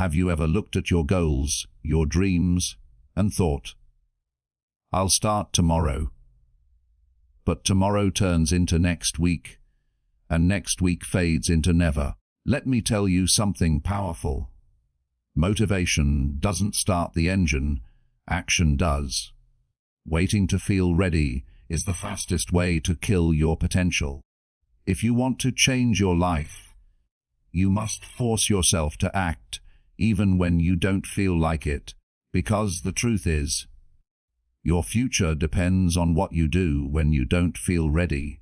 Have you ever looked at your goals, your dreams, and thought, "I'll start tomorrow"? But tomorrow turns into next week, and next week fades into never. Let me tell you something powerful. Motivation doesn't start the engine, action does. Waiting to feel ready is the fastest way to kill your potential. If you want to change your life, you must force yourself to act, even when you don't feel like it, because the truth is, your future depends on what you do when you don't feel ready.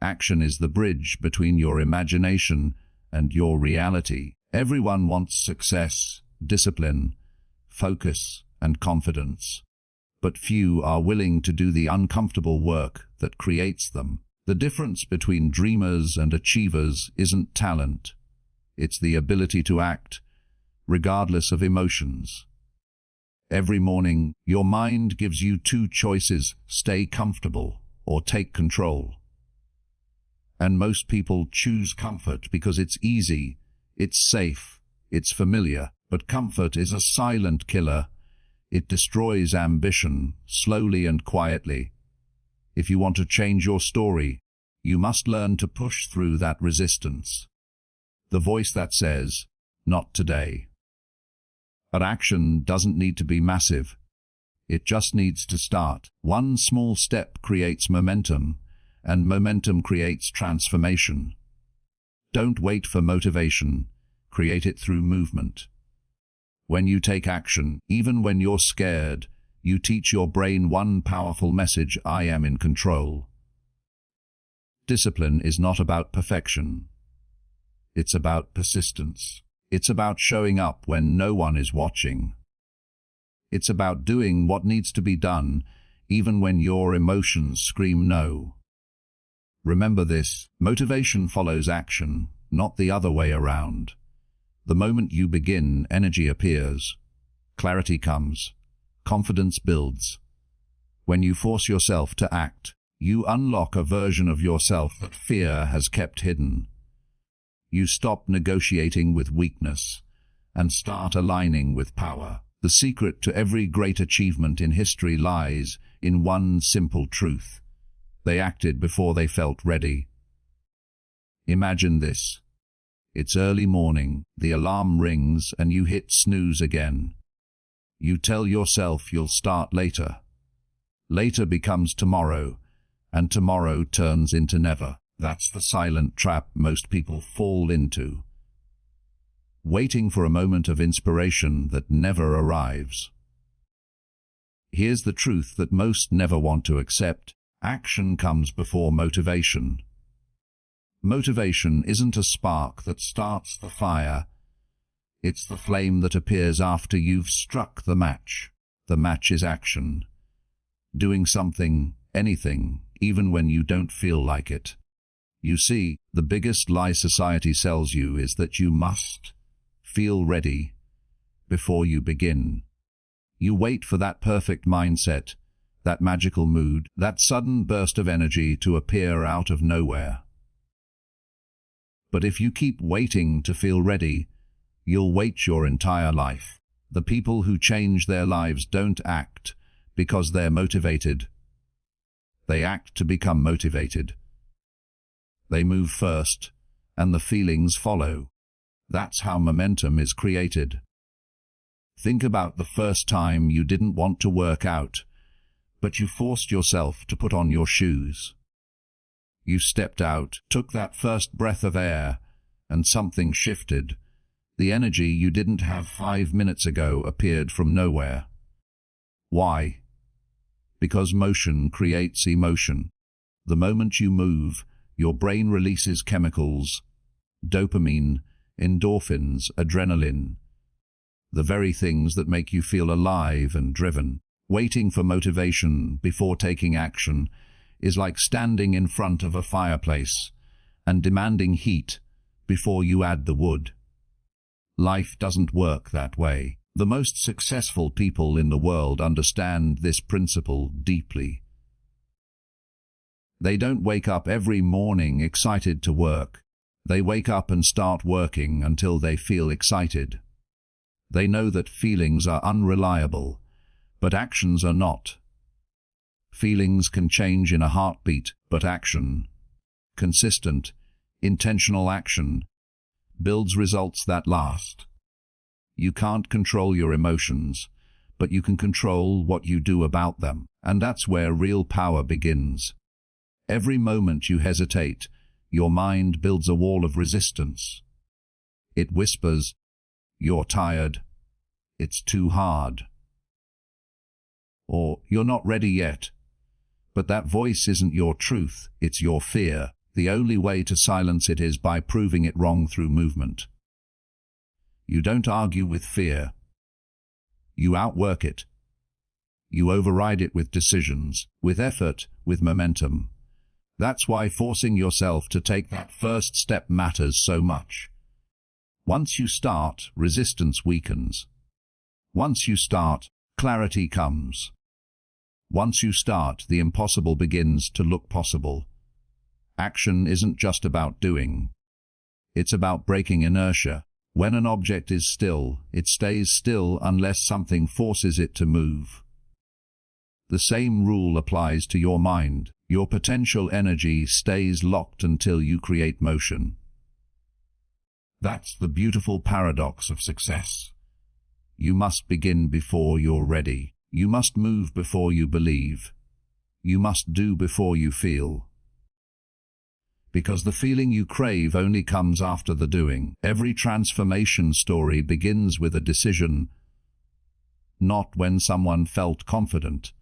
Action is the bridge between your imagination and your reality. Everyone wants success, discipline, focus, and confidence, but few are willing to do the uncomfortable work that creates them. The difference between dreamers and achievers isn't talent. It's the ability to act, regardless of emotions. Every morning, your mind gives you two choices: stay comfortable or take control. And most people choose comfort because it's easy, it's safe, it's familiar. But comfort is a silent killer. It destroys ambition, slowly and quietly. If you want to change your story, you must learn to push through that resistance. The voice that says, "Not today." But action doesn't need to be massive. It just needs to start. One small step creates momentum, and momentum creates transformation. Don't wait for motivation. Create it through movement. When you take action, even when you're scared, you teach your brain one powerful message: I am in control. Discipline is not about perfection. It's about persistence. It's about showing up when no one is watching. It's about doing what needs to be done, even when your emotions scream no. Remember this: motivation follows action, not the other way around. The moment you begin, energy appears, clarity comes, confidence builds. When you force yourself to act, you unlock a version of yourself that fear has kept hidden. You stop negotiating with weakness and start aligning with power. The secret to every great achievement in history lies in one simple truth: they acted before they felt ready. Imagine this. It's early morning, the alarm rings, and you hit snooze again. You tell yourself you'll start later. Later becomes tomorrow, and tomorrow turns into never. That's the silent trap most people fall into. Waiting for a moment of inspiration that never arrives. Here's the truth that most never want to accept: action comes before motivation. Motivation isn't a spark that starts the fire. It's the flame that appears after you've struck the match. The match is action. Doing something, anything, even when you don't feel like it. You see, the biggest lie society sells you is that you must feel ready before you begin. You wait for that perfect mindset, that magical mood, that sudden burst of energy to appear out of nowhere. But if you keep waiting to feel ready, you'll wait your entire life. The people who change their lives don't act because they're motivated. They act to become motivated. They move first, and the feelings follow. That's how momentum is created. Think about the first time you didn't want to work out, but you forced yourself to put on your shoes. You stepped out, took that first breath of air, and something shifted. The energy you didn't have 5 minutes ago appeared from nowhere. Why? Because motion creates emotion. The moment you move, your brain releases chemicals: dopamine, endorphins, adrenaline. The very things that make you feel alive and driven. Waiting for motivation before taking action is like standing in front of a fireplace and demanding heat before you add the wood. Life doesn't work that way. The most successful people in the world understand this principle deeply. They don't wake up every morning excited to work. They wake up and start working until they feel excited. They know that feelings are unreliable, but actions are not. Feelings can change in a heartbeat, but action, consistent, intentional action, builds results that last. You can't control your emotions, but you can control what you do about them, and that's where real power begins. Every moment you hesitate, your mind builds a wall of resistance. It whispers, "You're tired," "It's too hard," or "You're not ready yet." But that voice isn't your truth, it's your fear. The only way to silence it is by proving it wrong through movement. You don't argue with fear. You outwork it. You override it with decisions, with effort, with momentum. That's why forcing yourself to take that first step matters so much. Once you start, resistance weakens. Once you start, clarity comes. Once you start, the impossible begins to look possible. Action isn't just about doing. It's about breaking inertia. When an object is still, it stays still unless something forces it to move. The same rule applies to your mind. Your potential energy stays locked until you create motion. That's the beautiful paradox of success. You must begin before you're ready. You must move before you believe. You must do before you feel. Because the feeling you crave only comes after the doing. Every transformation story begins with a decision, not when someone felt confident,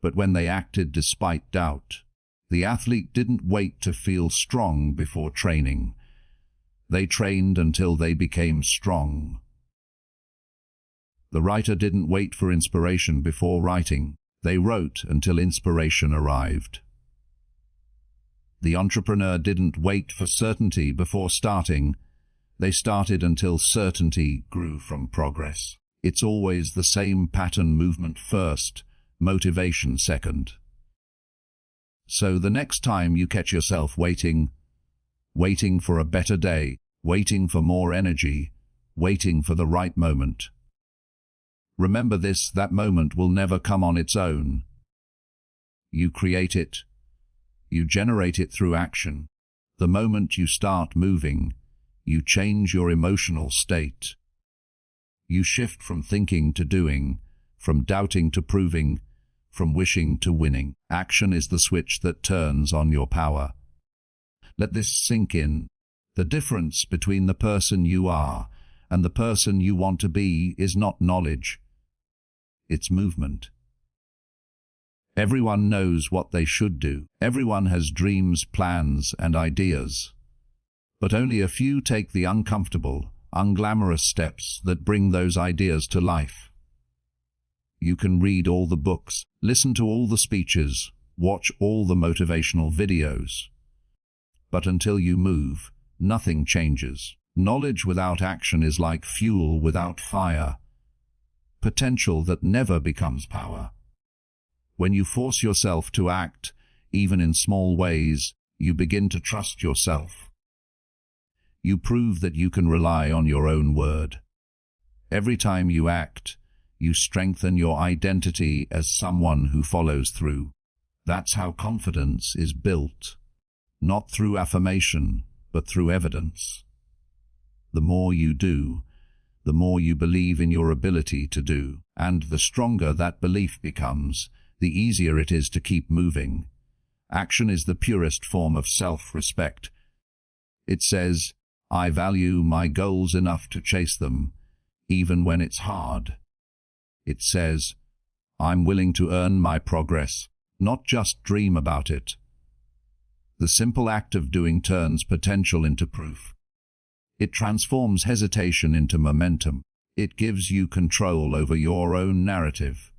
but when they acted despite doubt. The athlete didn't wait to feel strong before training. They trained until they became strong. The writer didn't wait for inspiration before writing. They wrote until inspiration arrived. The entrepreneur didn't wait for certainty before starting. They started until certainty grew from progress. It's always the same pattern: movement first, motivation second. So the next time you catch yourself waiting for a better day, waiting for more energy, waiting for the right moment, remember this: that moment will never come on its own. You create it. You generate it through action. The moment you start moving, you change your emotional state. You shift from thinking to doing, from doubting to proving, from wishing to winning. Action is the switch that turns on your power. Let this sink in. The difference between the person you are and the person you want to be is not knowledge. It's movement. Everyone knows what they should do. Everyone has dreams, plans, and ideas. But only a few take the uncomfortable, unglamorous steps that bring those ideas to life. You can read all the books, listen to all the speeches, watch all the motivational videos. But until you move, nothing changes. Knowledge without action is like fuel without fire. Potential that never becomes power. When you force yourself to act, even in small ways, you begin to trust yourself. You prove that you can rely on your own word. Every time you act, you strengthen your identity as someone who follows through. That's how confidence is built. Not through affirmation, but through evidence. The more you do, the more you believe in your ability to do, and the stronger that belief becomes, the easier it is to keep moving. Action is the purest form of self-respect. It says, "I value my goals enough to chase them, even when it's hard." It says, "I'm willing to earn my progress, not just dream about it." The simple act of doing turns potential into proof. It transforms hesitation into momentum. It gives you control over your own narrative.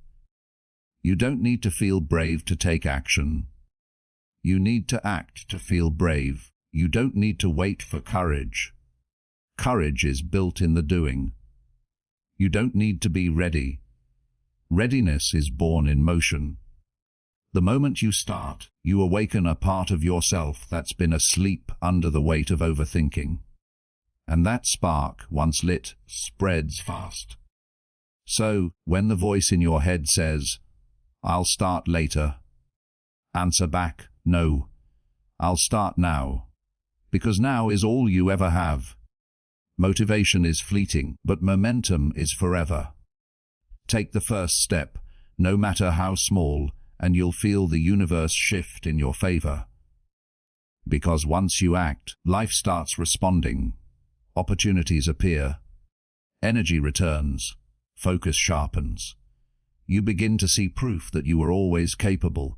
You don't need to feel brave to take action. You need to act to feel brave. You don't need to wait for courage. Courage is built in the doing. You don't need to be ready. Readiness is born in motion. The moment you start, you awaken a part of yourself that's been asleep under the weight of overthinking. And that spark, once lit, spreads fast. So, when the voice in your head says, "I'll start later," answer back, "No, I'll start now." Because now is all you ever have. Motivation is fleeting, but momentum is forever. Take the first step, no matter how small, and you'll feel the universe shift in your favor. Because once you act, life starts responding. Opportunities appear. Energy returns. Focus sharpens. You begin to see proof that you were always capable.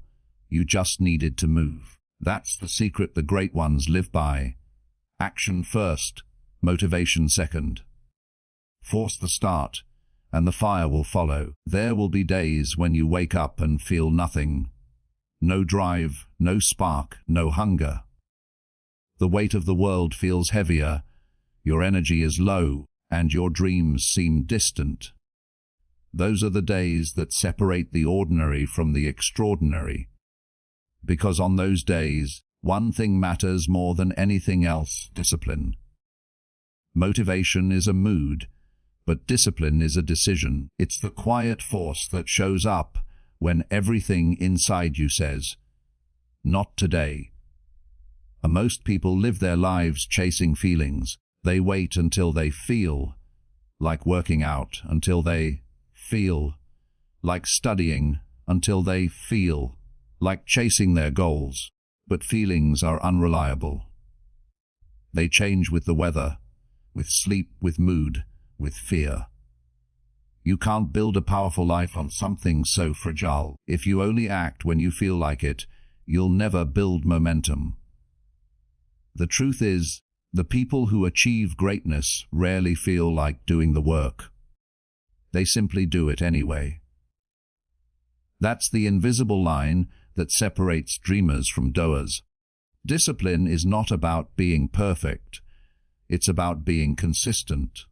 You just needed to move. That's the secret the great ones live by. Action first, motivation second. Force the start, and the fire will follow. There will be days when you wake up and feel nothing. No drive, no spark, no hunger. The weight of the world feels heavier, your energy is low, and your dreams seem distant. Those are the days that separate the ordinary from the extraordinary. Because on those days, one thing matters more than anything else: discipline. Motivation is a mood, but discipline is a decision. It's the quiet force that shows up when everything inside you says, "Not today." Most people live their lives chasing feelings. They wait until they feel like working out, until they feel like studying, until they feel like chasing their goals. But feelings are unreliable. They change with the weather, with sleep, with mood, with fear. You can't build a powerful life on something so fragile. If you only act when you feel like it, you'll never build momentum. The truth is, the people who achieve greatness rarely feel like doing the work. They simply do it anyway. That's the invisible line that separates dreamers from doers. Discipline is not about being perfect. It's about being consistent.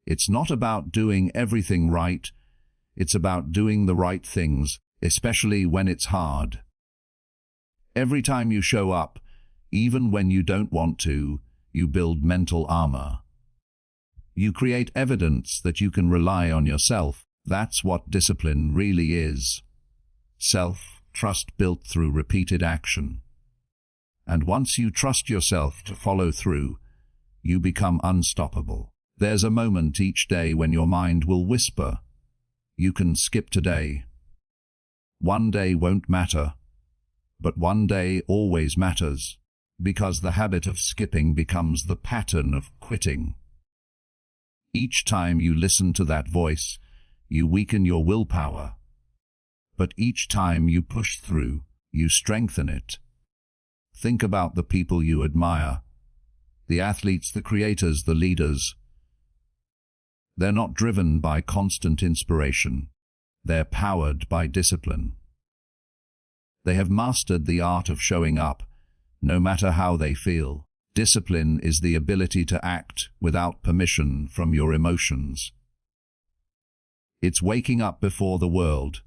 It's not about doing everything right. It's about doing the right things, especially when it's hard. Every time you show up, even when you don't want to, you build mental armor. You create evidence that you can rely on yourself. That's what discipline really is. Self-trust built through repeated action. And once you trust yourself to follow through, you become unstoppable. There's a moment each day when your mind will whisper, "You can skip today." One day won't matter, but one day always matters. Because the habit of skipping becomes the pattern of quitting. Each time you listen to that voice, you weaken your willpower. But each time you push through, you strengthen it. Think about the people you admire. The athletes, the creators, the leaders. They're not driven by constant inspiration. They're powered by discipline. They have mastered the art of showing up, no matter how they feel. Discipline is the ability to act without permission from your emotions. It's waking up before the world,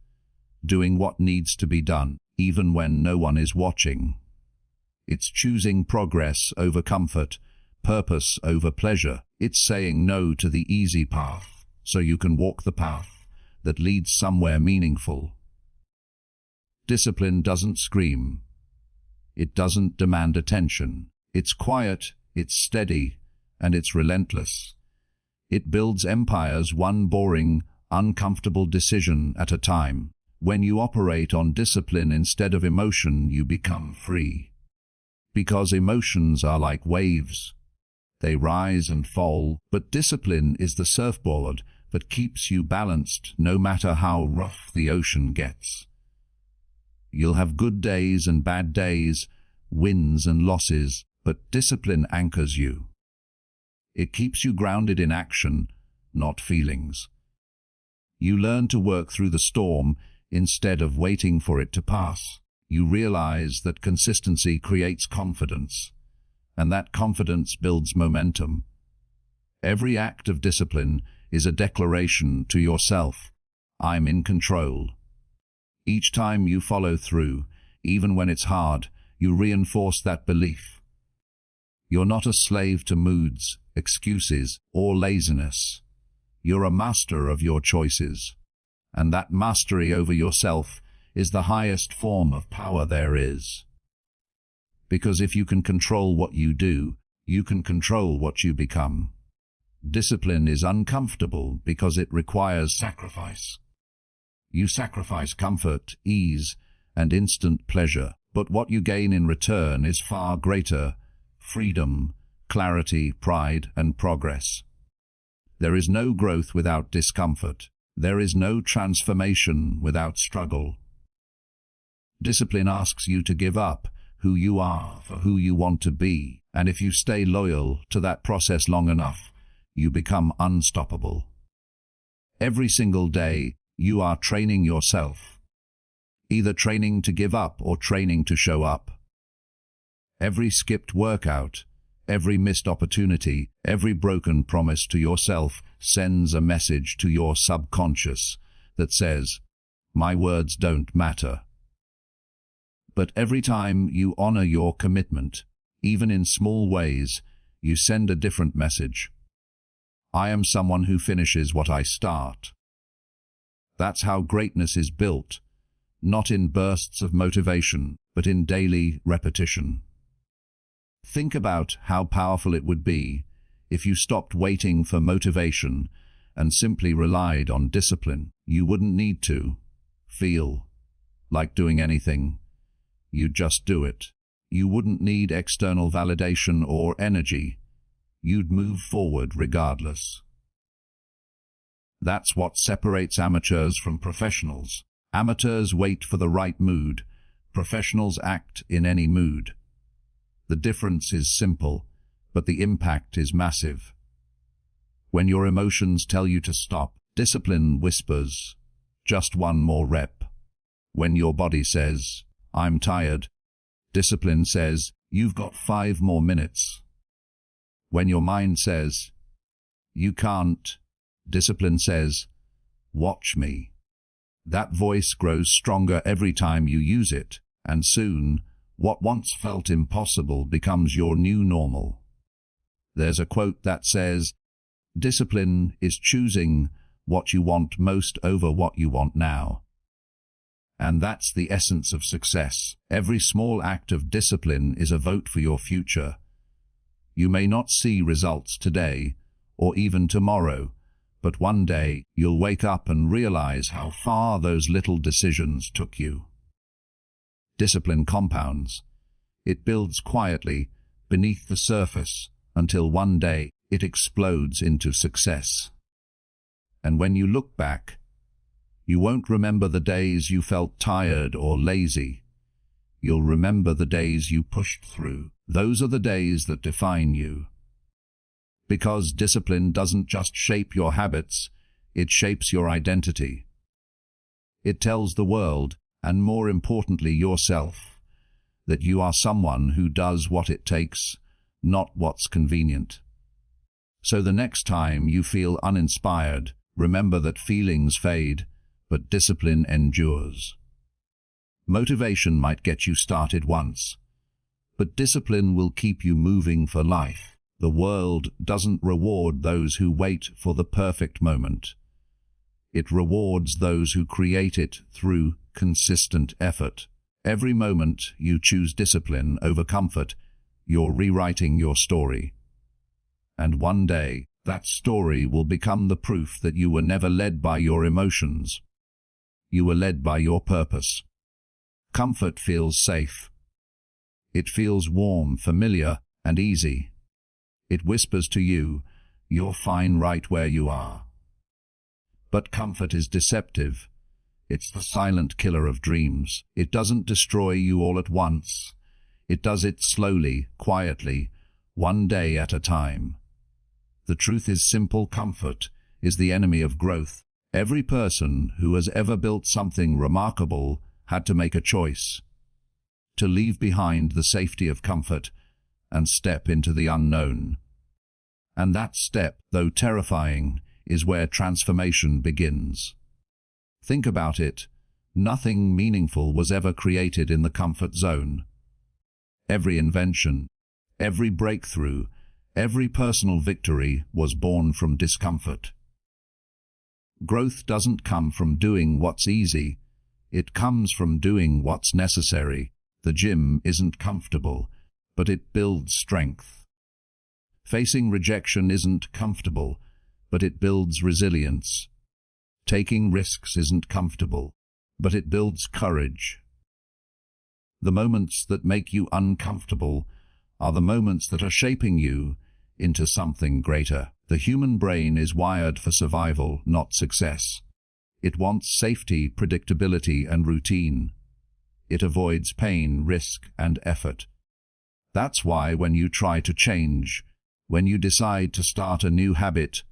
doing what needs to be done, even when no one is watching. It's choosing progress over comfort, purpose over pleasure. It's saying no to the easy path, so you can walk the path that leads somewhere meaningful. Discipline doesn't scream. It doesn't demand attention. It's quiet, it's steady, and it's relentless. It builds empires one boring, uncomfortable decision at a time. When you operate on discipline instead of emotion, you become free. Because emotions are like waves. They rise and fall, but discipline is the surfboard that keeps you balanced no matter how rough the ocean gets. You'll have good days and bad days, wins and losses, but discipline anchors you. It keeps you grounded in action, not feelings. You learn to work through the storm instead of waiting for it to pass. You realize that consistency creates confidence, and that confidence builds momentum. Every act of discipline is a declaration to yourself, "I'm in control." Each time you follow through, even when it's hard, you reinforce that belief. You're not a slave to moods, excuses, or laziness. You're a master of your choices, and that mastery over yourself is the highest form of power there is. Because if you can control what you do, you can control what you become. Discipline is uncomfortable because it requires sacrifice. You sacrifice comfort, ease, and instant pleasure, but what you gain in return is far greater: freedom, clarity, pride, and progress. There is no growth without discomfort. There is no transformation without struggle. Discipline asks you to give up who you are for who you want to be, and if you stay loyal to that process long enough, you become unstoppable. Every single day, you are training yourself, either training to give up or training to show up. Every skipped workout, every missed opportunity, every broken promise to yourself sends a message to your subconscious that says, "My words don't matter." But every time you honor your commitment, even in small ways, you send a different message. I am someone who finishes what I start. That's how greatness is built, not in bursts of motivation, but in daily repetition. Think about how powerful it would be if you stopped waiting for motivation and simply relied on discipline. You wouldn't need to feel like doing anything. You'd just do it. You wouldn't need external validation or energy. You'd move forward regardless. That's what separates amateurs from professionals. Amateurs wait for the right mood. Professionals act in any mood. The difference is simple, but the impact is massive. When your emotions tell you to stop, discipline whispers, "Just one more rep." When your body says, "I'm tired," discipline says, "You've got 5 more minutes." When your mind says, "You can't," discipline says, "Watch me." That voice grows stronger every time you use it, and soon, what once felt impossible becomes your new normal. There's a quote that says, "Discipline is choosing what you want most over what you want now." And that's the essence of success. Every small act of discipline is a vote for your future. You may not see results today, or even tomorrow, but one day you'll wake up and realize how far those little decisions took you. Discipline compounds. It builds quietly beneath the surface until one day it explodes into success. And when you look back, you won't remember the days you felt tired or lazy. You'll remember the days you pushed through. Those are the days that define you. Because discipline doesn't just shape your habits, it shapes your identity. It tells the world, and more importantly yourself, that you are someone who does what it takes, not what's convenient. So the next time you feel uninspired, remember that feelings fade, but discipline endures. Motivation might get you started once, but discipline will keep you moving for life. The world doesn't reward those who wait for the perfect moment. It rewards those who create it through consistent effort. Every moment you choose discipline over comfort, you're rewriting your story. And one day, that story will become the proof that you were never led by your emotions. You were led by your purpose. Comfort feels safe. It feels warm, familiar, and easy. It whispers to you, "You're fine right where you are." But comfort is deceptive. It's the silent killer of dreams. It doesn't destroy you all at once. It does it slowly, quietly, one day at a time. The truth is simple: comfort is the enemy of growth. Every person who has ever built something remarkable had to make a choice: to leave behind the safety of comfort and step into the unknown. And that step, though terrifying, is where transformation begins. Think about it. Nothing meaningful was ever created in the comfort zone. Every invention, every breakthrough, every personal victory was born from discomfort. Growth doesn't come from doing what's easy. It comes from doing what's necessary. The gym isn't comfortable, but it builds strength. Facing rejection isn't comfortable, but it builds resilience. Taking risks isn't comfortable, but it builds courage. The moments that make you uncomfortable are the moments that are shaping you into something greater. The human brain is wired for survival, not success. It wants safety, predictability, and routine. It avoids pain, risk, and effort. That's why when you try to change, when you decide to start a new habit,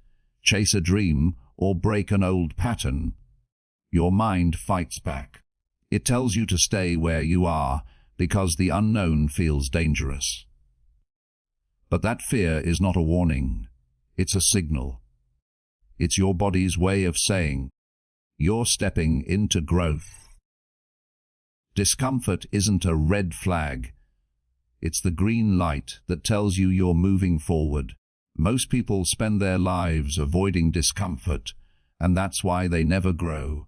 chase a dream, or break an old pattern, your mind fights back. It tells you to stay where you are because the unknown feels dangerous. But that fear is not a warning. It's a signal. It's your body's way of saying, you're stepping into growth. Discomfort isn't a red flag. It's the green light that tells you you're moving forward. Most people spend their lives avoiding discomfort, and that's why they never grow.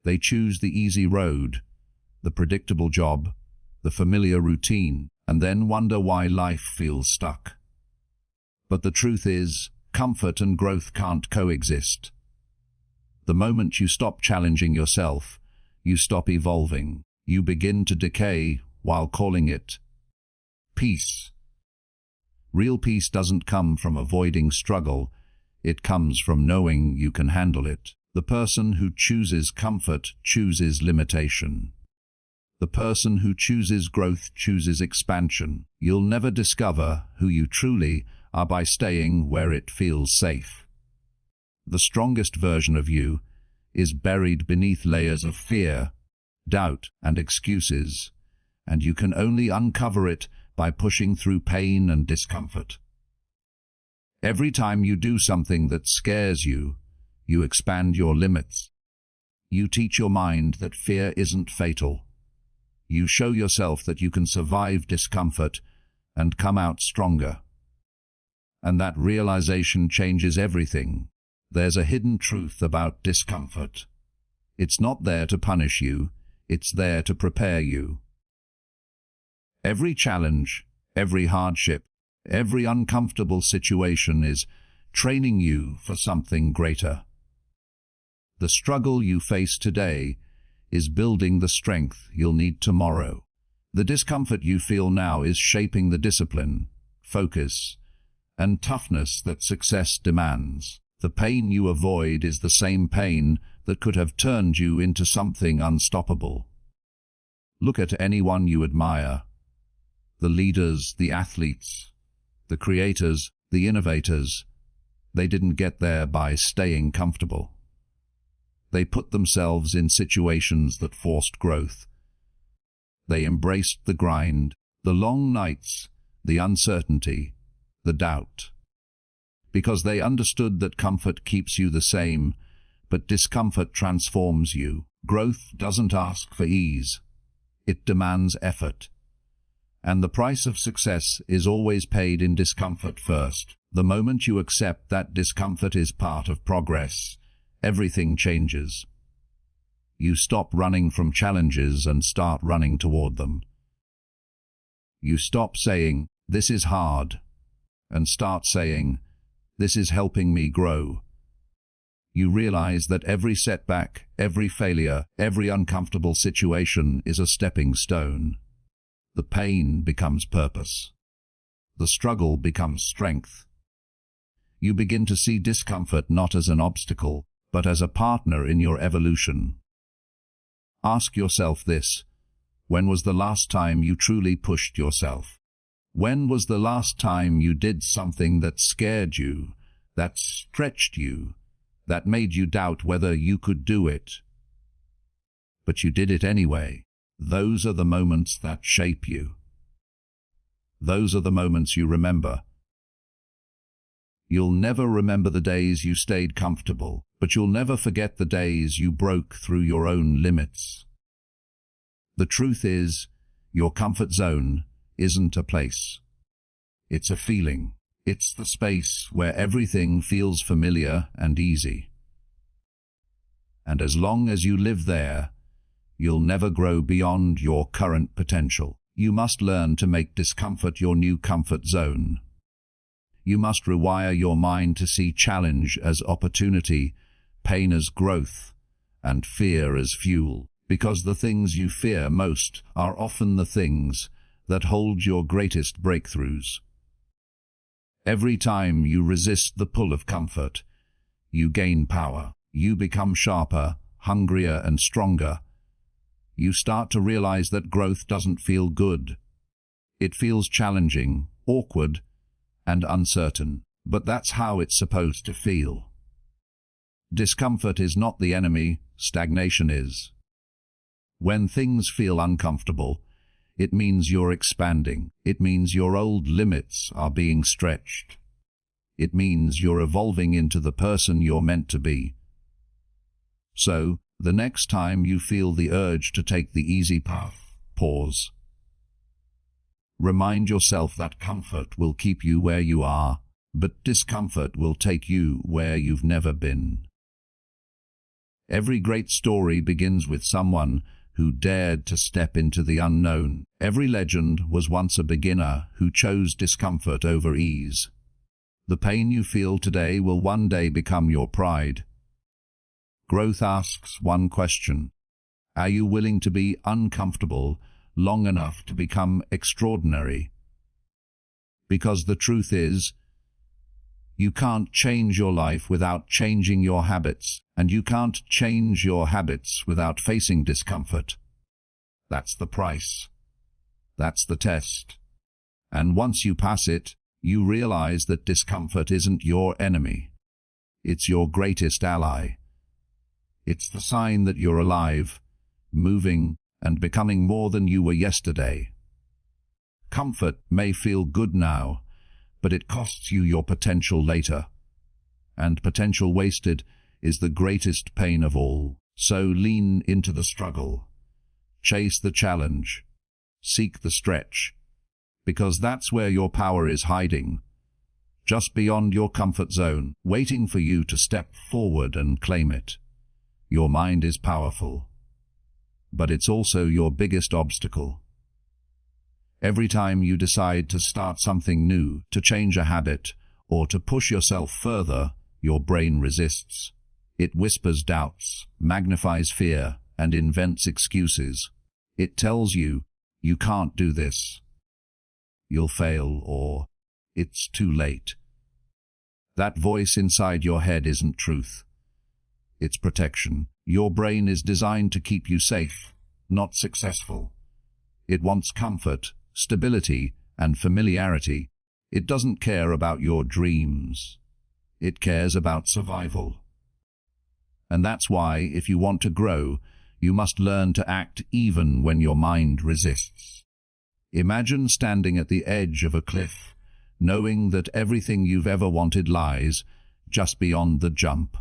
They choose the easy road, the predictable job, the familiar routine, and then wonder why life feels stuck. But the truth is, comfort and growth can't coexist. The moment you stop challenging yourself, you stop evolving. You begin to decay while calling it peace. Real peace doesn't come from avoiding struggle. It comes from knowing you can handle it. The person who chooses comfort chooses limitation. The person who chooses growth chooses expansion. You'll never discover who you truly are by staying where it feels safe. The strongest version of you is buried beneath layers of fear, doubt, and excuses, and you can only uncover it by pushing through pain and discomfort. Every time you do something that scares you, you expand your limits. You teach your mind that fear isn't fatal. You show yourself that you can survive discomfort and come out stronger. And that realization changes everything. There's a hidden truth about discomfort. It's not there to punish you, it's there to prepare you. Every challenge, every hardship, every uncomfortable situation is training you for something greater. The struggle you face today is building the strength you'll need tomorrow. The discomfort you feel now is shaping the discipline, focus, and toughness that success demands. The pain you avoid is the same pain that could have turned you into something unstoppable. Look at anyone you admire. The leaders, the athletes, the creators, the innovators. They didn't get there by staying comfortable. They put themselves in situations that forced growth. They embraced the grind, the long nights, the uncertainty, the doubt. Because they understood that comfort keeps you the same, but discomfort transforms you. Growth doesn't ask for ease. It demands effort. And the price of success is always paid in discomfort first. The moment you accept that discomfort is part of progress, everything changes. You stop running from challenges and start running toward them. You stop saying, "This is hard," and start saying, "This is helping me grow." You realize that every setback, every failure, every uncomfortable situation is a stepping stone. The pain becomes purpose. The struggle becomes strength. You begin to see discomfort not as an obstacle, but as a partner in your evolution. Ask yourself this: when was the last time you truly pushed yourself? When was the last time you did something that scared you, that stretched you, that made you doubt whether you could do it? But you did it anyway. Those are the moments that shape you. Those are the moments you remember. You'll never remember the days you stayed comfortable, but you'll never forget the days you broke through your own limits. The truth is, your comfort zone isn't a place. It's a feeling. It's the space where everything feels familiar and easy. And as long as you live there, you'll never grow beyond your current potential. You must learn to make discomfort your new comfort zone. You must rewire your mind to see challenge as opportunity, pain as growth, and fear as fuel, because the things you fear most are often the things that hold your greatest breakthroughs. Every time you resist the pull of comfort, you gain power. You become sharper, hungrier, and stronger. You start to realize that growth doesn't feel good. It feels challenging, awkward, and uncertain, but that's how it's supposed to feel. Discomfort is not the enemy, stagnation is. When things feel uncomfortable, it means you're expanding. It means your old limits are being stretched. It means you're evolving into the person you're meant to be. So, the next time you feel the urge to take the easy path, pause. Remind yourself that comfort will keep you where you are, but discomfort will take you where you've never been. Every great story begins with someone who dared to step into the unknown. Every legend was once a beginner who chose discomfort over ease. The pain you feel today will one day become your pride. Growth asks one question: are you willing to be uncomfortable long enough to become extraordinary? Because the truth is, you can't change your life without changing your habits, and you can't change your habits without facing discomfort. That's the price. That's the test. And once you pass it, you realize that discomfort isn't your enemy. It's your greatest ally. It's the sign that you're alive, moving, and becoming more than you were yesterday. Comfort may feel good now, but it costs you your potential later. And potential wasted is the greatest pain of all. So lean into the struggle. Chase the challenge. Seek the stretch. Because that's where your power is hiding. Just beyond your comfort zone, waiting for you to step forward and claim it. Your mind is powerful, but it's also your biggest obstacle. Every time you decide to start something new, to change a habit, or to push yourself further, your brain resists. It whispers doubts, magnifies fear, and invents excuses. It tells you, you can't do this. You'll fail, or it's too late. That voice inside your head isn't truth. It's protection. Your brain is designed to keep you safe, not successful. It wants comfort, stability, and familiarity. It doesn't care about your dreams. It cares about survival. And that's why, if you want to grow, you must learn to act even when your mind resists. Imagine standing at the edge of a cliff, knowing that everything you've ever wanted lies just beyond the jump.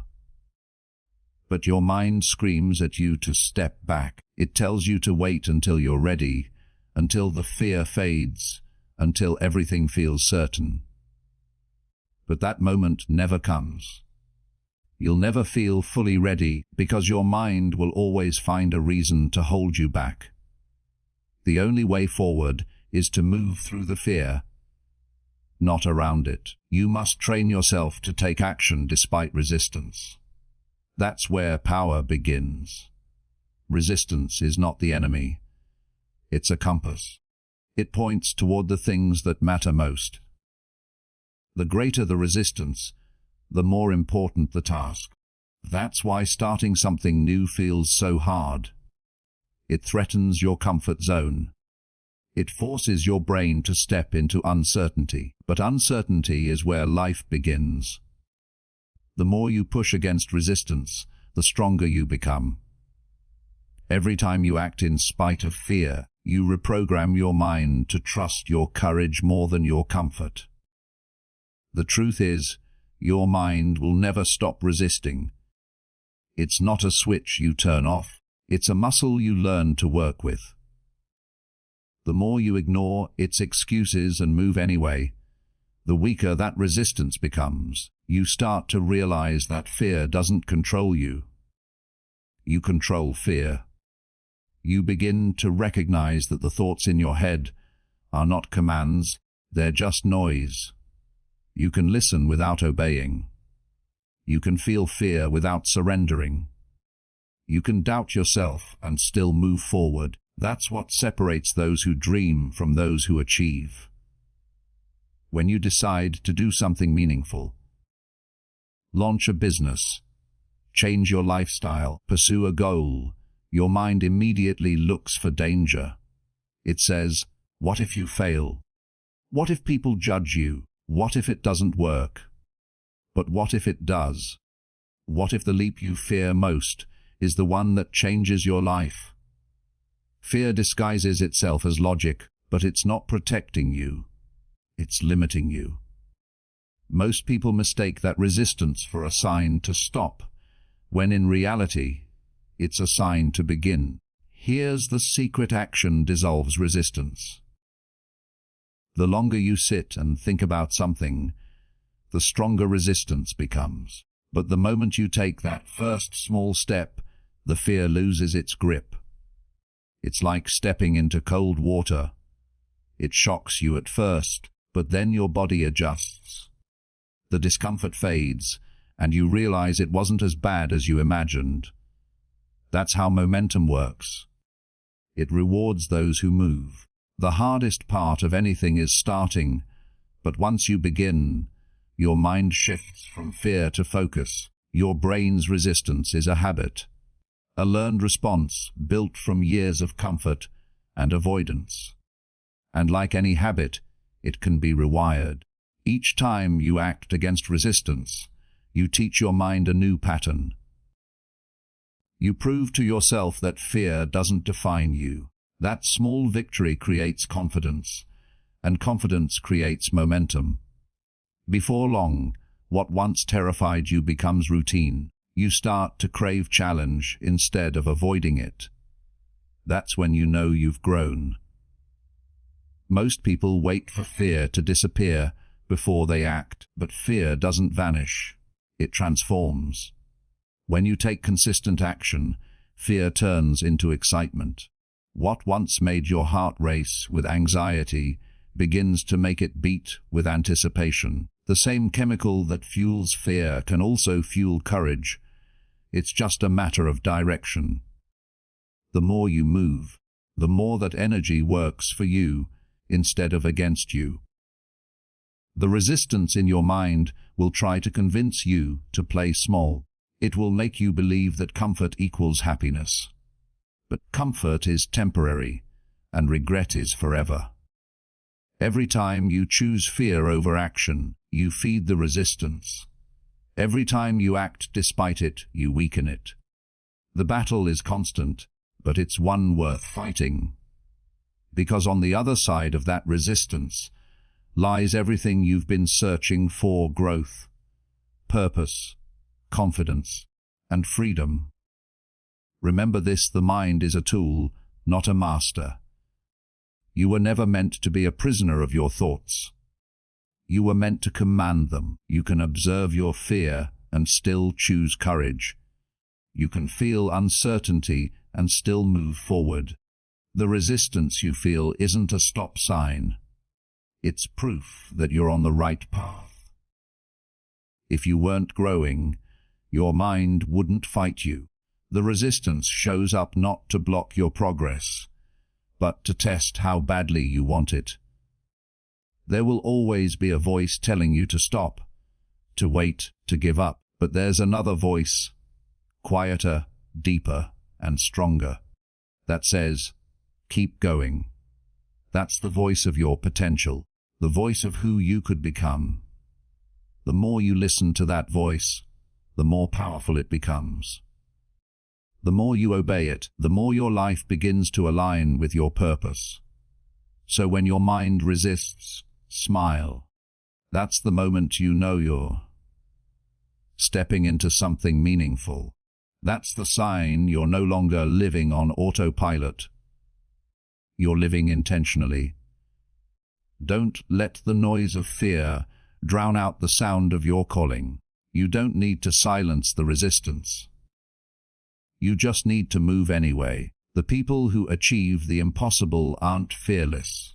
But your mind screams at you to step back. It tells you to wait until you're ready, until the fear fades, until everything feels certain. But that moment never comes. You'll never feel fully ready because your mind will always find a reason to hold you back. The only way forward is to move through the fear, not around it. You must train yourself to take action despite resistance. That's where power begins. Resistance is not the enemy. It's a compass. It points toward the things that matter most. The greater the resistance, the more important the task. That's why starting something new feels so hard. It threatens your comfort zone. It forces your brain to step into uncertainty. But uncertainty is where life begins. The more you push against resistance, the stronger you become. Every time you act in spite of fear, you reprogram your mind to trust your courage more than your comfort. The truth is, your mind will never stop resisting. It's not a switch you turn off. It's a muscle you learn to work with. The more you ignore its excuses and move anyway, the weaker that resistance becomes. You start to realize that fear doesn't control you. You control fear. You begin to recognize that the thoughts in your head are not commands, they're just noise. You can listen without obeying. You can feel fear without surrendering. You can doubt yourself and still move forward. That's what separates those who dream from those who achieve. When you decide to do something meaningful, launch a business, change your lifestyle, pursue a goal, your mind immediately looks for danger. It says, what if you fail? What if people judge you? What if it doesn't work? But what if it does? What if the leap you fear most is the one that changes your life? Fear disguises itself as logic, but it's not protecting you. It's limiting you. Most people mistake that resistance for a sign to stop, when in reality, it's a sign to begin. Here's the secret: action dissolves resistance. The longer you sit and think about something, the stronger resistance becomes. But the moment you take that first small step, the fear loses its grip. It's like stepping into cold water. It shocks you at first, but then your body adjusts. The discomfort fades, and you realize it wasn't as bad as you imagined. That's how momentum works. It rewards those who move. The hardest part of anything is starting, but once you begin, your mind shifts from fear to focus. Your brain's resistance is a habit, a learned response built from years of comfort and avoidance. And like any habit, it can be rewired. Each time you act against resistance, you teach your mind a new pattern. You prove to yourself that fear doesn't define you. That small victory creates confidence, and confidence creates momentum. Before long, what once terrified you becomes routine. You start to crave challenge instead of avoiding it. That's when you know you've grown. Most people wait for fear to disappear before they act, but fear doesn't vanish. It transforms. When you take consistent action, fear turns into excitement. What once made your heart race with anxiety begins to make it beat with anticipation. The same chemical that fuels fear can also fuel courage. It's just a matter of direction. The more you move, the more that energy works for you instead of against you. The resistance in your mind will try to convince you to play small. It will make you believe that comfort equals happiness. But comfort is temporary, and regret is forever. Every time you choose fear over action, you feed the resistance. Every time you act despite it, you weaken it. The battle is constant, but it's one worth fighting. Because on the other side of that resistance lies everything you've been searching for: growth, purpose, confidence, and freedom. Remember this: the mind is a tool, not a master. You were never meant to be a prisoner of your thoughts. You were meant to command them. You can observe your fear and still choose courage. You can feel uncertainty and still move forward. The resistance you feel isn't a stop sign. It's proof that you're on the right path. If you weren't growing, your mind wouldn't fight you. The resistance shows up not to block your progress, but to test how badly you want it. There will always be a voice telling you to stop, to wait, to give up. But there's another voice, quieter, deeper, and stronger, that says, keep going. That's the voice of your potential, the voice of who you could become. The more you listen to that voice, the more powerful it becomes. The more you obey it, the more your life begins to align with your purpose. So when your mind resists, smile. That's the moment you know you're stepping into something meaningful. That's the sign you're no longer living on autopilot. You're living intentionally. Don't let the noise of fear drown out the sound of your calling. You don't need to silence the resistance. You just need to move anyway. The people who achieve the impossible aren't fearless.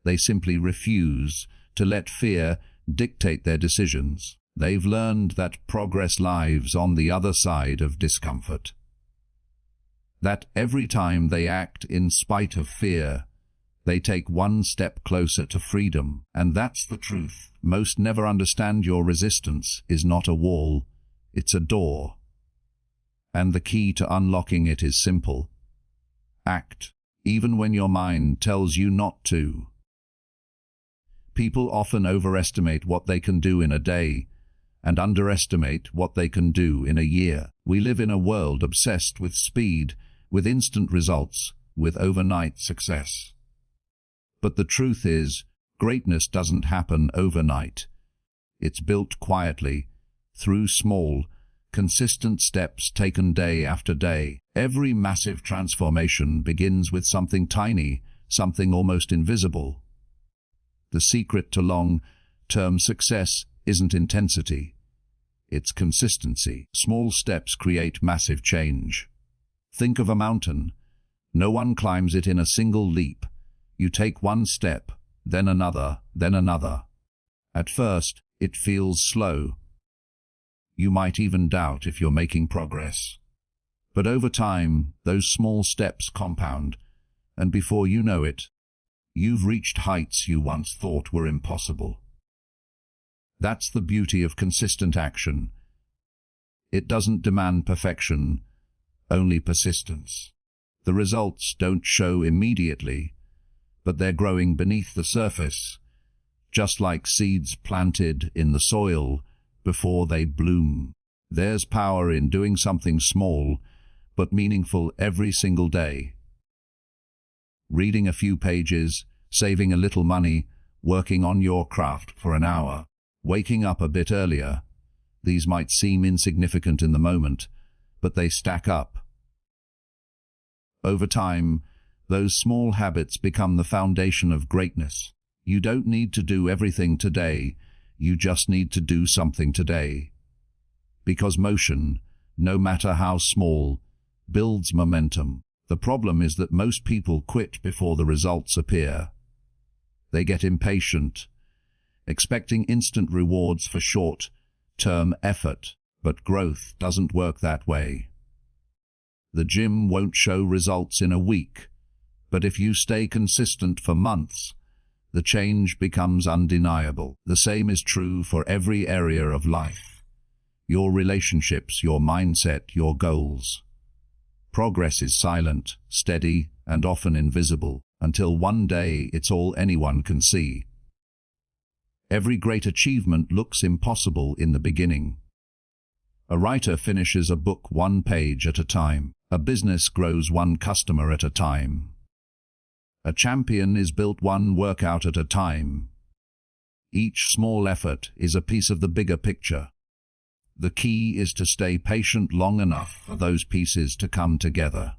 They simply refuse to let fear dictate their decisions. They've learned that progress lives on the other side of discomfort. That every time they act in spite of fear, they take one step closer to freedom. And that's the truth. Most never understand your resistance is not a wall, it's a door. And the key to unlocking it is simple. Act, even when your mind tells you not to. People often overestimate what they can do in a day and underestimate what they can do in a year. We live in a world obsessed with speed, with instant results, with overnight success. But the truth is, greatness doesn't happen overnight. It's built quietly, through small, consistent steps taken day after day. Every massive transformation begins with something tiny, something almost invisible. The secret to long-term success isn't intensity. It's consistency. Small steps create massive change. Think of a mountain. No one climbs it in a single leap. You take one step, then another, then another. At first, it feels slow. You might even doubt if you're making progress. But over time, those small steps compound, and before you know it, you've reached heights you once thought were impossible. That's the beauty of consistent action. It doesn't demand perfection, only persistence. The results don't show immediately, but they're growing beneath the surface, just like seeds planted in the soil before they bloom. There's power in doing something small but meaningful every single day. Reading a few pages, saving a little money, working on your craft for an hour, waking up a bit earlier. These might seem insignificant in the moment, but they stack up. Over time, those small habits become the foundation of greatness. You don't need to do everything today, you just need to do something today. Because motion, no matter how small, builds momentum. The problem is that most people quit before the results appear. They get impatient, expecting instant rewards for short-term effort, but growth doesn't work that way. The gym won't show results in a week, but if you stay consistent for months, the change becomes undeniable. The same is true for every area of life. Your relationships, your mindset, your goals. Progress is silent, steady, and often invisible, until one day it's all anyone can see. Every great achievement looks impossible in the beginning. A writer finishes a book one page at a time. A business grows one customer at a time. A champion is built one workout at a time. Each small effort is a piece of the bigger picture. The key is to stay patient long enough for those pieces to come together.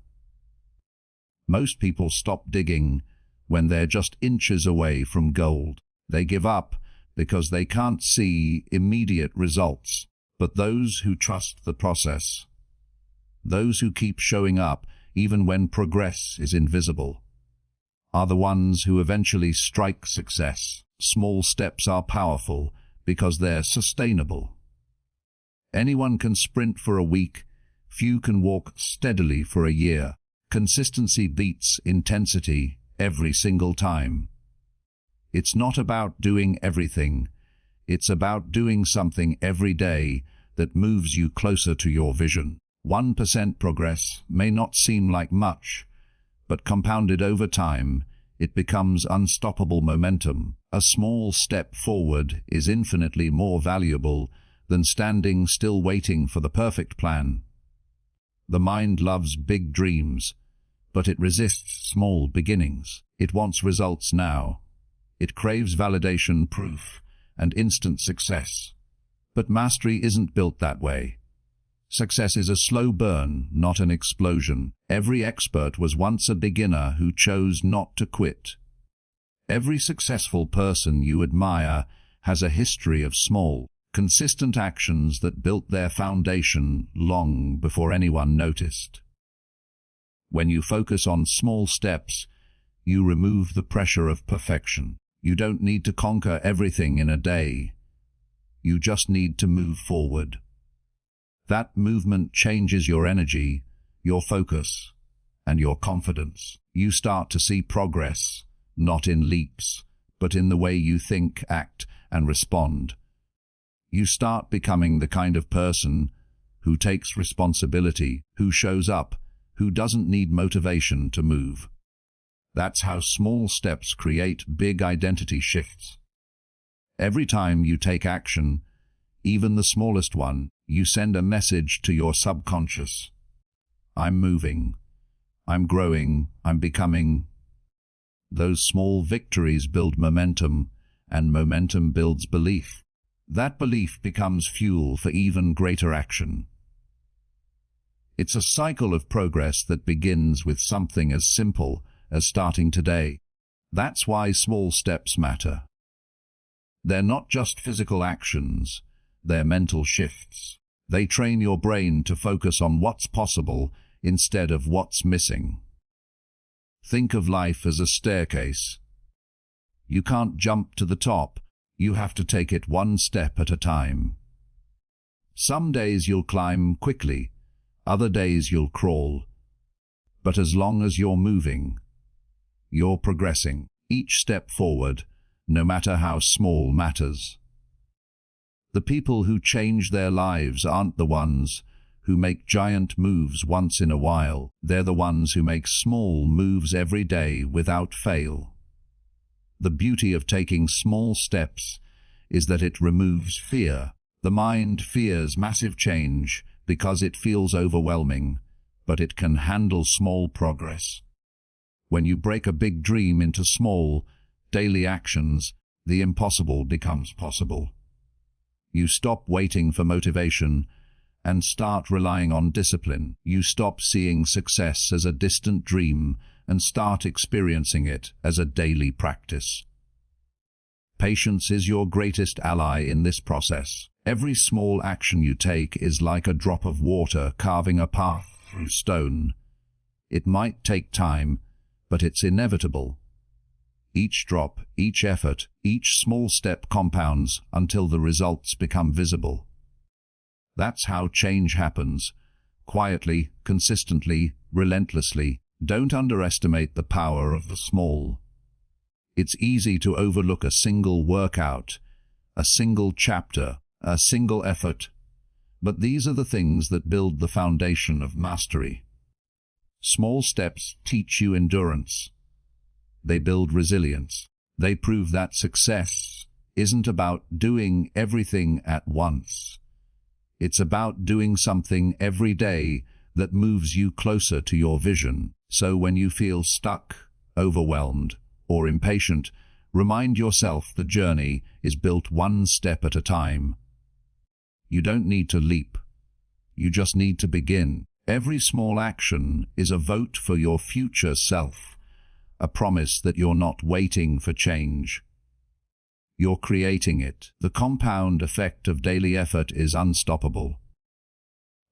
Most people stop digging when they're just inches away from gold. They give up because they can't see immediate results. But those who trust the process, those who keep showing up even when progress is invisible, are the ones who eventually strike success. Small steps are powerful because they're sustainable. Anyone can sprint for a week, few can walk steadily for a year. Consistency beats intensity every single time. It's not about doing everything, it's about doing something every day that moves you closer to your vision. 1% progress may not seem like much, but compounded over time, it becomes unstoppable momentum. A small step forward is infinitely more valuable than standing still waiting for the perfect plan. The mind loves big dreams, but it resists small beginnings. It wants results now. It craves validation, proof, and instant success. But mastery isn't built that way. Success is a slow burn, not an explosion. Every expert was once a beginner who chose not to quit. Every successful person you admire has a history of small, consistent actions that built their foundation long before anyone noticed. When you focus on small steps, you remove the pressure of perfection. You don't need to conquer everything in a day. You just need to move forward. That movement changes your energy, your focus, and your confidence. You start to see progress, not in leaps, but in the way you think, act, and respond. You start becoming the kind of person who takes responsibility, who shows up, who doesn't need motivation to move. That's how small steps create big identity shifts. Every time you take action, even the smallest one, you send a message to your subconscious. I'm moving. I'm growing. I'm becoming. Those small victories build momentum, and momentum builds belief. That belief becomes fuel for even greater action. It's a cycle of progress that begins with something as simple as starting today. That's why small steps matter. They're not just physical actions, they're mental shifts. They train your brain to focus on what's possible instead of what's missing. Think of life as a staircase. You can't jump to the top, you have to take it one step at a time. Some days you'll climb quickly, other days you'll crawl. But as long as you're moving, you're progressing. Each step forward, no matter how small, matters. The people who change their lives aren't the ones who make giant moves once in a while. They're the ones who make small moves every day without fail. The beauty of taking small steps is that it removes fear. The mind fears massive change because it feels overwhelming, but it can handle small progress. When you break a big dream into small, daily actions, the impossible becomes possible. You stop waiting for motivation and start relying on discipline. You stop seeing success as a distant dream and start experiencing it as a daily practice. Patience is your greatest ally in this process. Every small action you take is like a drop of water carving a path through stone. It might take time, but it's inevitable. Each drop, each effort, each small step compounds until the results become visible. That's how change happens. Quietly, consistently, relentlessly. Don't underestimate the power of the small. It's easy to overlook a single workout, a single chapter, a single effort. But these are the things that build the foundation of mastery. Small steps teach you endurance. They build resilience. They prove that success isn't about doing everything at once. It's about doing something every day that moves you closer to your vision. So when you feel stuck, overwhelmed, or impatient, remind yourself the journey is built one step at a time. You don't need to leap. You just need to begin. Every small action is a vote for your future self, a promise that you're not waiting for change. You're creating it. The compound effect of daily effort is unstoppable.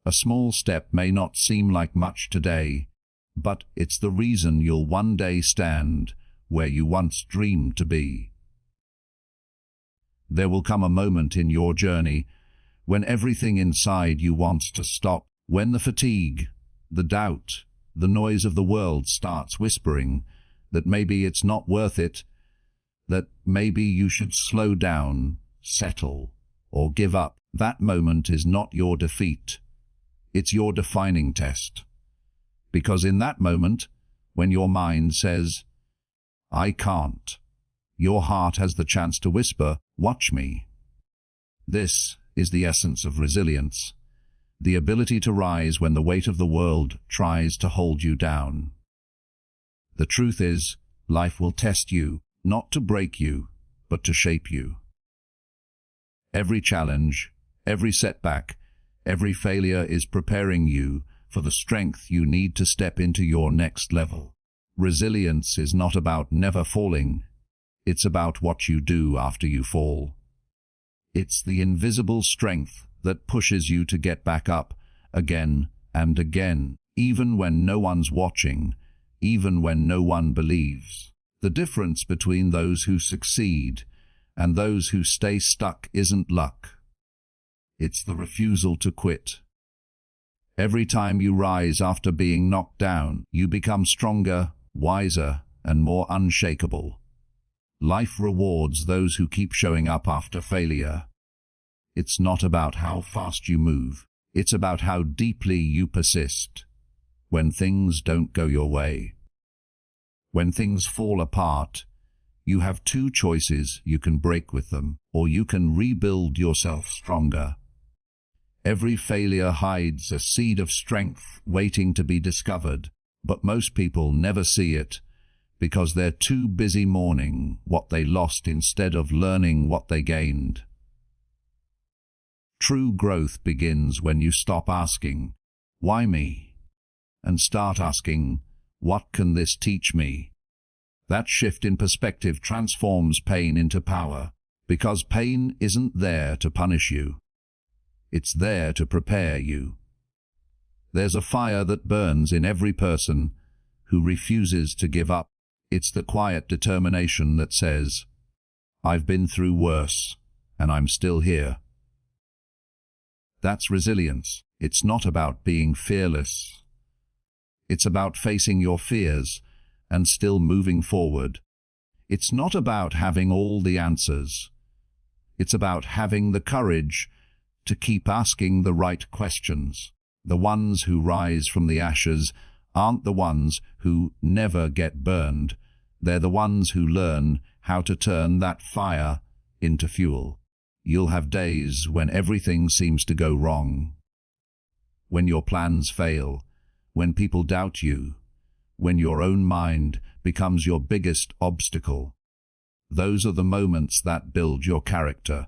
A small step may not seem like much today, but it's the reason you'll one day stand where you once dreamed to be. There will come a moment in your journey when everything inside you wants to stop, when the fatigue, the doubt, the noise of the world starts whispering that maybe it's not worth it, that maybe you should slow down, settle, or give up. That moment is not your defeat. It's your defining test. Because in that moment, when your mind says, "I can't," your heart has the chance to whisper, "Watch me." This is the essence of resilience, the ability to rise when the weight of the world tries to hold you down. The truth is, life will test you, not to break you, but to shape you. Every challenge, every setback, every failure is preparing you for the strength you need to step into your next level. Resilience is not about never falling. It's about what you do after you fall. It's the invisible strength that pushes you to get back up again and again, even when no one's watching, even when no one believes. The difference between those who succeed and those who stay stuck isn't luck. It's the refusal to quit. Every time you rise after being knocked down, you become stronger, wiser, and more unshakable. Life rewards those who keep showing up after failure. It's not about how fast you move. It's about how deeply you persist. When things don't go your way, when things fall apart, you have two choices. You can break with them, or you can rebuild yourself stronger. Every failure hides a seed of strength waiting to be discovered, but most people never see it because they're too busy mourning what they lost instead of learning what they gained. True growth begins when you stop asking, "Why me?" and start asking, "What can this teach me?" That shift in perspective transforms pain into power, because pain isn't there to punish you. It's there to prepare you. There's a fire that burns in every person who refuses to give up. It's the quiet determination that says, "I've been through worse, and I'm still here." That's resilience. It's not about being fearless. It's about facing your fears and still moving forward. It's not about having all the answers. It's about having the courage to keep asking the right questions. The ones who rise from the ashes aren't the ones who never get burned. They're the ones who learn how to turn that fire into fuel. You'll have days when everything seems to go wrong, when your plans fail, when people doubt you, when your own mind becomes your biggest obstacle. Those are the moments that build your character.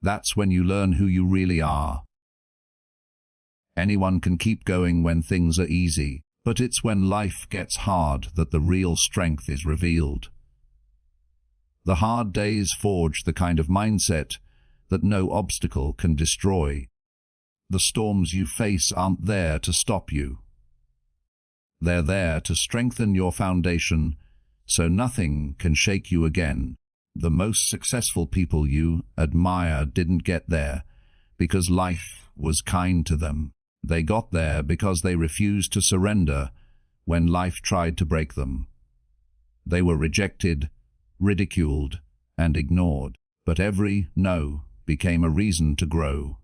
That's when you learn who you really are. Anyone can keep going when things are easy, but it's when life gets hard that the real strength is revealed. The hard days forge the kind of mindset that no obstacle can destroy. The storms you face aren't there to stop you. They're there to strengthen your foundation so nothing can shake you again. The most successful people you admire didn't get there because life was kind to them. They got there because they refused to surrender when life tried to break them. They were rejected, ridiculed, and ignored, but every no became a reason to grow.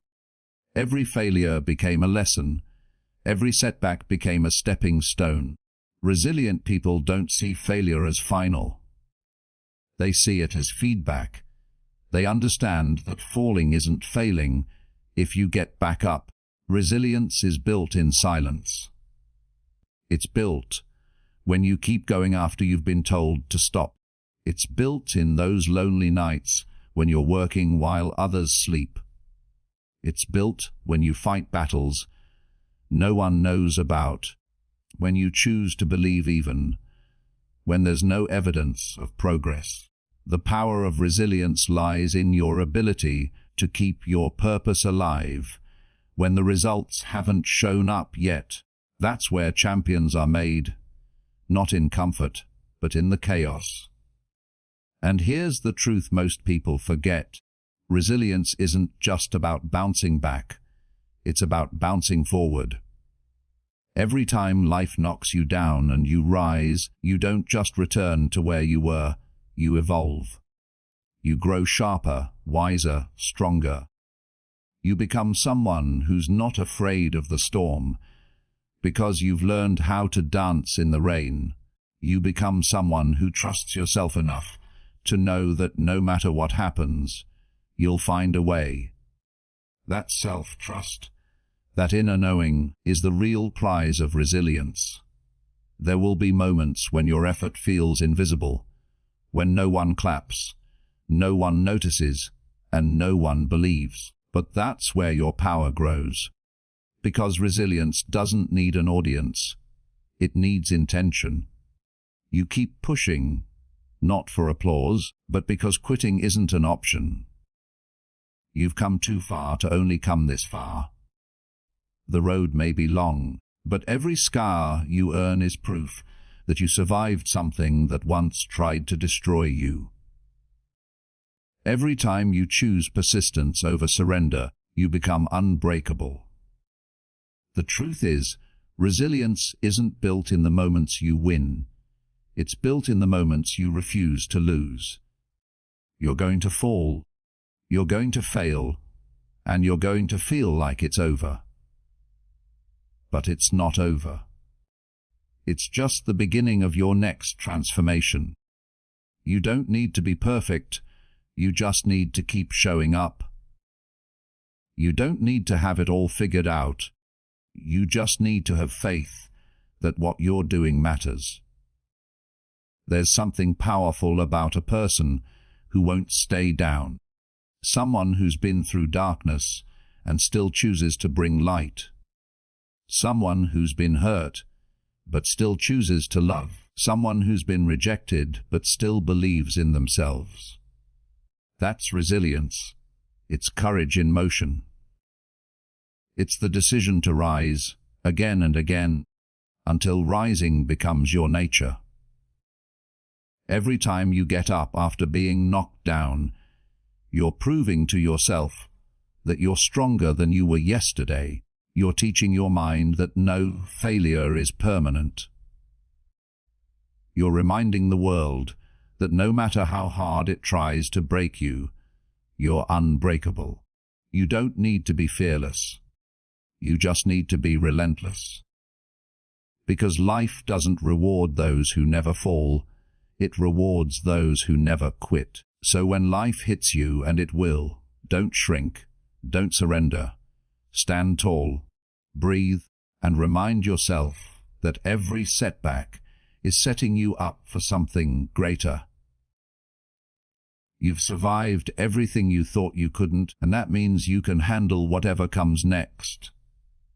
Every failure became a lesson. Every setback became a stepping stone. Resilient people don't see failure as final. They see it as feedback. They understand that falling isn't failing if you get back up. Resilience is built in silence. It's built when you keep going after you've been told to stop. It's built in those lonely nights when you're working while others sleep. It's built when you fight battles no one knows about, when you choose to believe even when there's no evidence of progress. The power of resilience lies in your ability to keep your purpose alive when the results haven't shown up yet. That's where champions are made, not in comfort, but in the chaos. And here's the truth most people forget. Resilience isn't just about bouncing back. It's about bouncing forward. Every time life knocks you down and you rise, you don't just return to where you were, you evolve. You grow sharper, wiser, stronger. You become someone who's not afraid of the storm, because you've learned how to dance in the rain. You become someone who trusts yourself enough to know that no matter what happens, you'll find a way. That self-trust, that inner knowing, is the real prize of resilience. There will be moments when your effort feels invisible, when no one claps, no one notices, and no one believes. But that's where your power grows. Because resilience doesn't need an audience. It needs intention. You keep pushing, not for applause, but because quitting isn't an option. You've come too far to only come this far. The road may be long, but every scar you earn is proof that you survived something that once tried to destroy you. Every time you choose persistence over surrender, you become unbreakable. The truth is, resilience isn't built in the moments you win. It's built in the moments you refuse to lose. You're going to fall, you're going to fail, and you're going to feel like it's over. But it's not over. It's just the beginning of your next transformation. You don't need to be perfect, you just need to keep showing up. You don't need to have it all figured out. You just need to have faith that what you're doing matters. There's something powerful about a person who won't stay down. Someone who's been through darkness and still chooses to bring light. Someone who's been hurt but still chooses to love. Someone who's been rejected but still believes in themselves. That's resilience. It's courage in motion. It's the decision to rise again and again until rising becomes your nature. Every time you get up after being knocked down, you're proving to yourself that you're stronger than you were yesterday. You're teaching your mind that no failure is permanent. You're reminding the world that no matter how hard it tries to break you, you're unbreakable. You don't need to be fearless. You just need to be relentless. Because life doesn't reward those who never fall, it rewards those who never quit. So when life hits you, and it will, don't shrink, don't surrender. Stand tall, breathe, and remind yourself that every setback is setting you up for something greater. You've survived everything you thought you couldn't, and that means you can handle whatever comes next.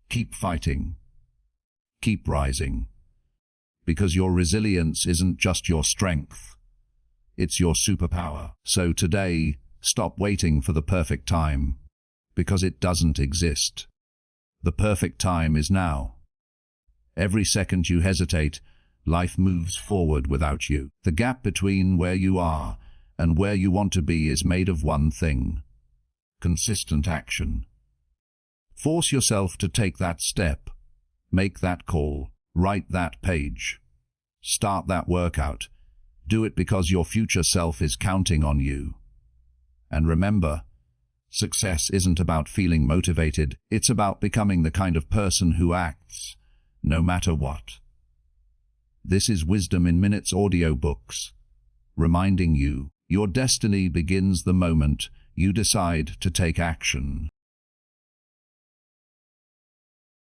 Keep fighting. Keep rising. Because your resilience isn't just your strength. It's your superpower. So today, stop waiting for the perfect time, because it doesn't exist. The perfect time is now. Every second you hesitate, life moves forward without you. The gap between where you are and where you want to be is made of one thing: consistent action. Force yourself to take that step, make that call, write that page, start that workout. Do it because your future self is counting on you. And remember, success isn't about feeling motivated, it's about becoming the kind of person who acts, no matter what. This is Wisdom in Minutes Audiobooks, reminding you, your destiny begins the moment you decide to take action.